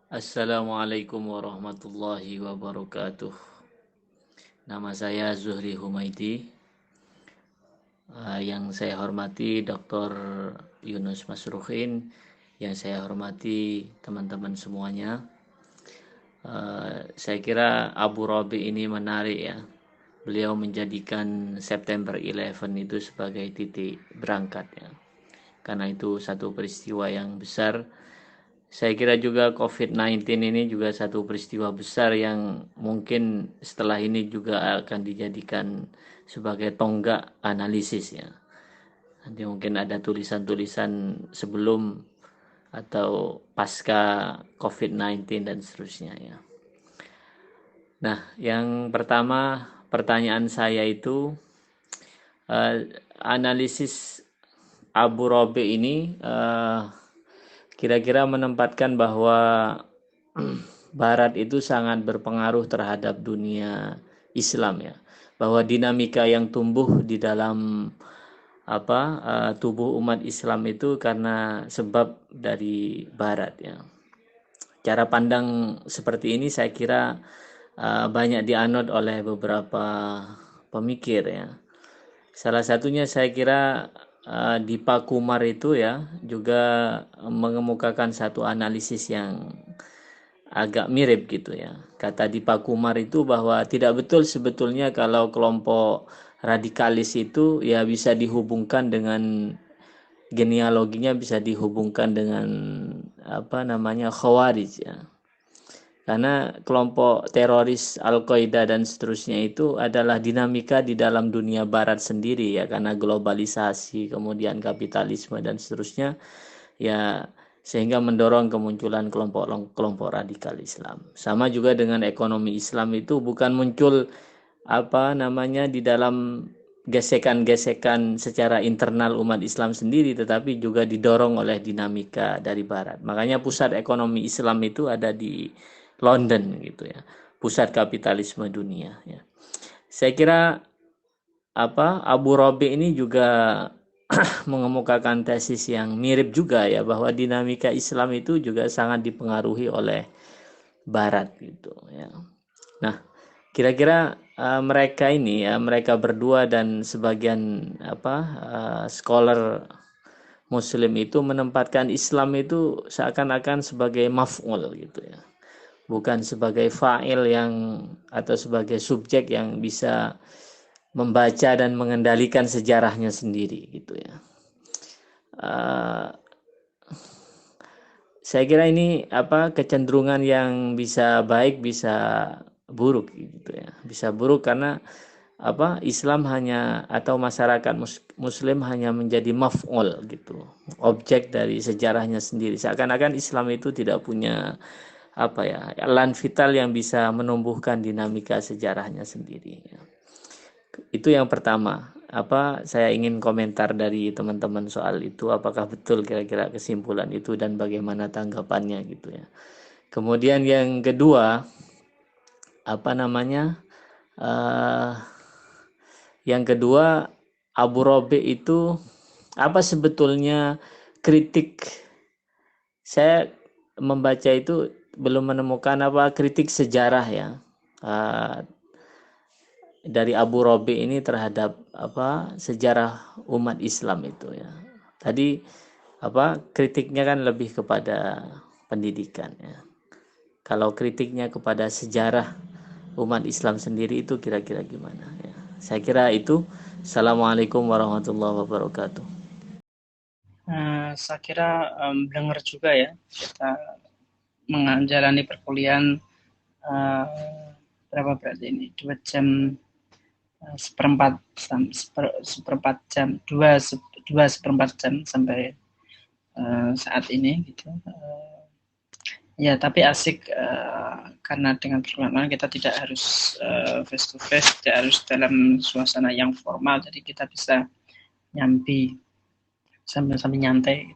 Assalamualaikum warahmatullahi wabarakatuh. Nama saya Zuhri Humaidi. Yang saya hormati Dr. Yunus Masruhin, yang saya hormati teman-teman semuanya. Saya kira Abu Rabi ini menarik ya. Beliau menjadikan September 11 itu sebagai titik berangkat ya. Karena itu satu peristiwa yang besar. Saya kira juga COVID-19 ini juga satu peristiwa besar yang mungkin setelah ini juga akan dijadikan sebagai tonggak analisis ya. Nanti mungkin ada tulisan-tulisan sebelum atau pasca COVID-19 dan seterusnya ya. Nah, yang pertama pertanyaan saya itu analisis Abu Rabi ini kira-kira menempatkan bahwa Barat itu sangat berpengaruh terhadap dunia Islam ya, bahwa dinamika yang tumbuh di dalam tubuh umat Islam itu karena sebab dari Barat ya. Cara pandang seperti ini saya kira banyak dianut oleh beberapa pemikir ya. Salah satunya saya kira Dipa Kumar itu ya juga mengemukakan satu analisis yang agak mirip gitu ya. Kata Dipa Kumar itu bahwa tidak betul sebetulnya kalau kelompok radikalis itu ya bisa dihubungkan dengan genealoginya, bisa dihubungkan dengan Khawarij ya. Karena kelompok teroris Al-Qaeda dan seterusnya itu adalah dinamika di dalam dunia barat sendiri ya, karena globalisasi, kemudian kapitalisme dan seterusnya ya, sehingga mendorong kemunculan kelompok-kelompok radikal Islam. Sama juga dengan ekonomi Islam itu bukan muncul di dalam gesekan-gesekan secara internal umat Islam sendiri, tetapi juga didorong oleh dinamika dari barat. Makanya pusat ekonomi Islam itu ada di London gitu ya, pusat kapitalisme dunia ya. Saya kira Abu Rabi ini juga mengemukakan tesis yang mirip juga ya, bahwa dinamika Islam itu juga sangat dipengaruhi oleh barat gitu ya. Nah, kira-kira mereka ini ya, mereka berdua dan sebagian scholar Muslim itu menempatkan Islam itu seakan-akan sebagai maf'ul gitu ya, bukan sebagai fa'il yang atau sebagai subjek yang bisa membaca dan mengendalikan sejarahnya sendiri gitu ya. Saya kira ini kecenderungan yang bisa baik bisa buruk gitu ya. Bisa buruk karena Islam hanya atau masyarakat Muslim hanya menjadi maf'ul gitu, objek dari sejarahnya sendiri. Seakan-akan Islam itu tidak punya elan vital yang bisa menumbuhkan dinamika sejarahnya sendiri. Itu yang pertama. Saya ingin komentar dari teman-teman soal itu, apakah betul kira-kira kesimpulan itu dan bagaimana tanggapannya gitu ya. Kemudian yang kedua, uh, yang kedua, Abu Rabi itu apa sebetulnya kritik? Saya membaca itu belum menemukan kritik sejarah ya dari Abu Rabi ini terhadap sejarah umat Islam itu ya. Tadi kritiknya kan lebih kepada pendidikan ya. Kalau kritiknya kepada sejarah umat Islam sendiri itu kira-kira gimana ya. Saya kira itu. Assalamualaikum warahmatullahi wabarakatuh. Saya kira dengar juga ya, kita menjalani perkuliahan berapa berarti ini 2 jam seperempat jam, dua seperempat jam sampai saat ini gitu. Ya, tapi asik karena dengan perkulahan kita tidak harus face to face, tidak harus dalam suasana yang formal, jadi kita bisa nyambi sambil nyantai.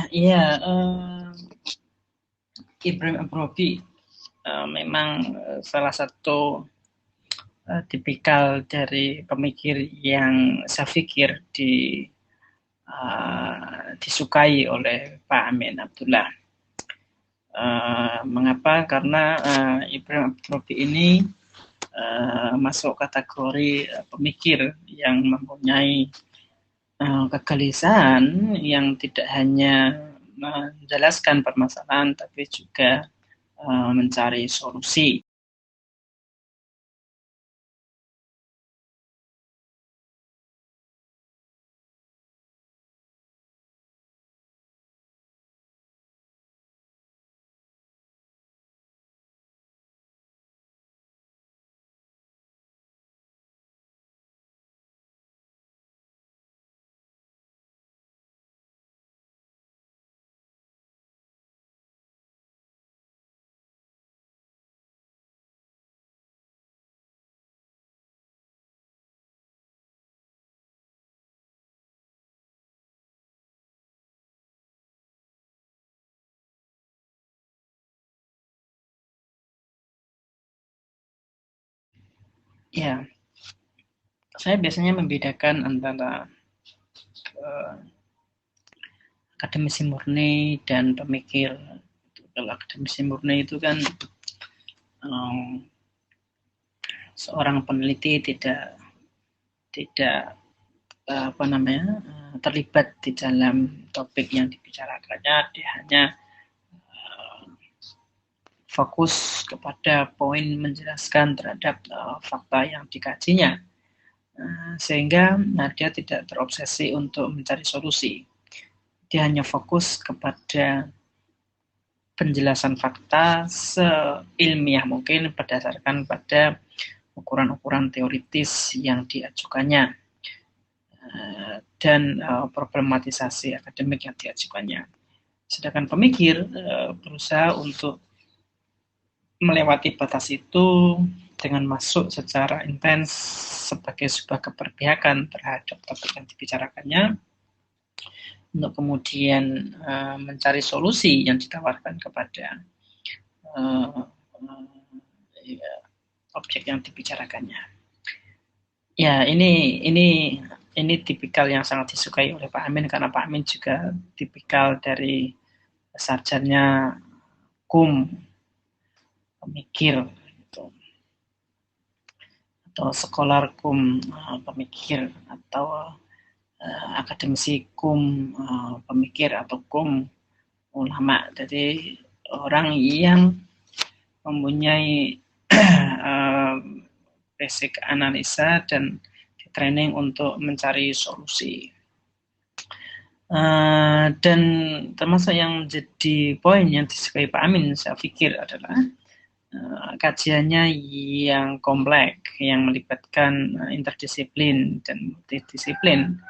Iya, Ibrahim Abu-Rabi memang salah satu tipikal dari pemikir yang saya pikir disukai oleh Pak Amin Abdullah. Mengapa? Karena Ibrahim Abu-Rabi ini masuk kategori pemikir yang mempunyai kegelisahan yang tidak hanya menjelaskan permasalahan tapi juga mencari solusi. Ya, saya biasanya membedakan antara akademisi murni dan pemikir. Kalau akademisi murni itu kan seorang peneliti tidak terlibat di dalam topik yang dibicarakannya, dia hanya fokus kepada poin menjelaskan terhadap fakta yang dikajinya, sehingga dia tidak terobsesi untuk mencari solusi. Dia hanya fokus kepada penjelasan fakta seilmiah mungkin berdasarkan pada ukuran-ukuran teoritis yang diajukannya dan problematisasi akademik yang diajukannya. Sedangkan pemikir berusaha untuk melewati batas itu dengan masuk secara intens sebagai sebuah keberpihakan terhadap topik yang dibicarakannya, untuk kemudian mencari solusi yang ditawarkan kepada objek yang dibicarakannya. Ya, ini tipikal yang sangat disukai oleh Pak Amin, karena Pak Amin juga tipikal dari sarjana kum, pemikir gitu, atau sekolah kum pemikir, atau akademisi kum pemikir, atau kum ulama. Jadi orang yang mempunyai basic analisa dan training untuk mencari solusi. Dan termasuk yang menjadi poin yang disukai Pak Amin, saya pikir adalah kajiannya yang kompleks, yang melibatkan interdisiplin dan multidisiplin,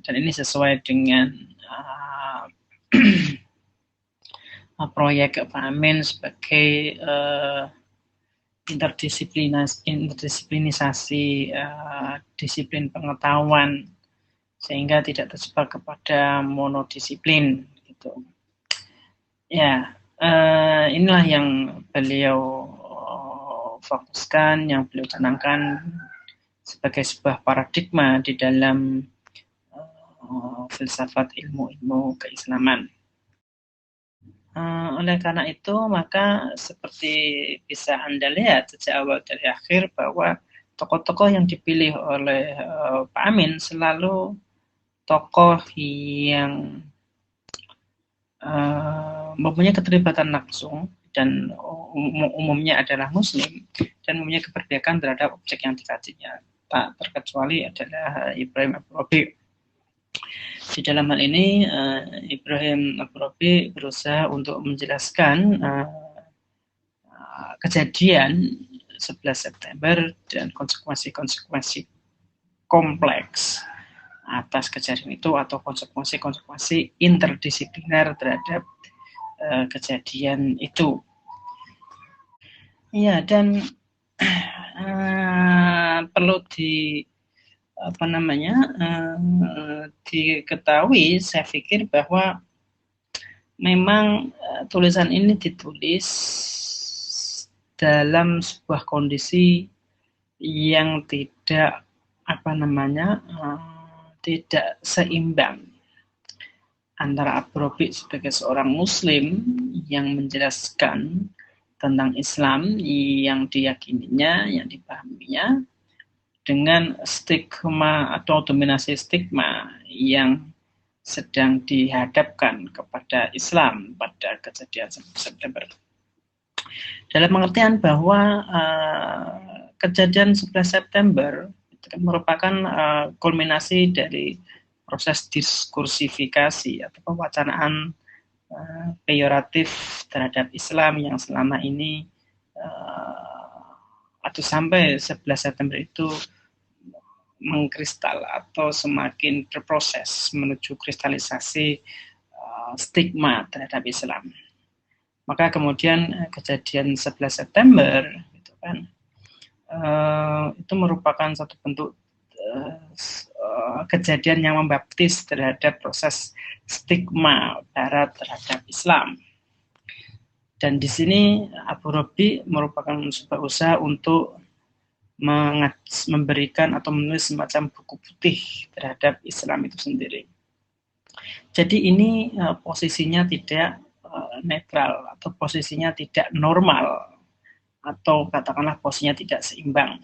dan ini sesuai dengan proyek Pak Amin sebagai interdisiplinisasi disiplin pengetahuan, sehingga tidak terjebak kepada monodisiplin gitu. Ya, inilah yang beliau fokuskan, yang beliau canangkan sebagai sebuah paradigma di dalam filsafat ilmu-ilmu keislaman. Oleh karena itu, maka seperti bisa Anda lihat sejak awal dari akhir bahwa tokoh-tokoh yang dipilih oleh Pak Amin selalu tokoh yang mempunyai keterlibatan langsung dan umumnya adalah Muslim dan mempunyai keberpihakan terhadap objek yang dikajinya. Tak terkecuali adalah Ibrahim Abu-Rabi. Di dalam hal ini Ibrahim Abu-Rabi berusaha untuk menjelaskan kejadian 11 September dan konsekuensi-konsekuensi kompleks atas kejadian itu, atau konsekuensi-konsekuensi interdisipliner terhadap kejadian itu. Ya, dan perlu diketahui, saya pikir bahwa memang tulisan ini ditulis dalam sebuah kondisi yang tidak tidak seimbang. antara Abu Rabi sebagai seorang Muslim yang menjelaskan tentang Islam yang diyakininya, yang dipahaminya, dengan stigma atau dominasi stigma yang sedang dihadapkan kepada Islam pada kejadian September. Dalam pengertian bahwa kejadian 11 September itu merupakan kulminasi dari proses diskursifikasi atau pewacanaan peyoratif terhadap Islam yang selama ini atau sampai 11 September itu mengkristal atau semakin berproses menuju kristalisasi stigma terhadap Islam. Maka kemudian kejadian 11 September gitu kan, itu merupakan satu bentuk kejadian yang membaptis terhadap proses stigma Barat terhadap Islam. Dan di sini Abu Rabi merupakan sebuah usaha untuk memberikan atau menulis semacam buku putih terhadap Islam itu sendiri. Jadi ini posisinya tidak netral atau posisinya tidak normal atau katakanlah posisinya tidak seimbang.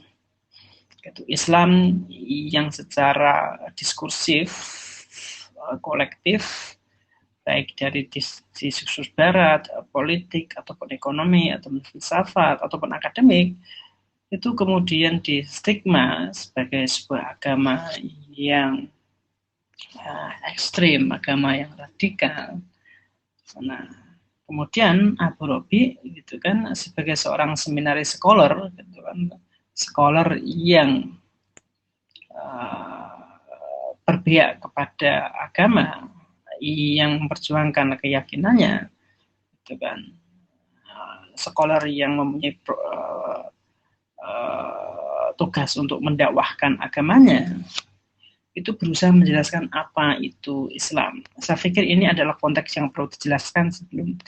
Islam yang secara diskursif, kolektif, baik dari diskursus Barat, politik ataupun ekonomi ataupun filsafat ataupun akademik, itu kemudian di stigma sebagai sebuah agama yang ekstrim, agama yang radikal. Nah, kemudian Abu Rabi gitu kan sebagai seorang seminaris scholar, gitu kan, scholar yang berpihak kepada agama, yang memperjuangkan keyakinannya, gitu kan, scholar yang mempunyai tugas untuk mendakwahkan agamanya, itu berusaha menjelaskan apa itu Islam. Saya pikir ini adalah konteks yang perlu dijelaskan sebelum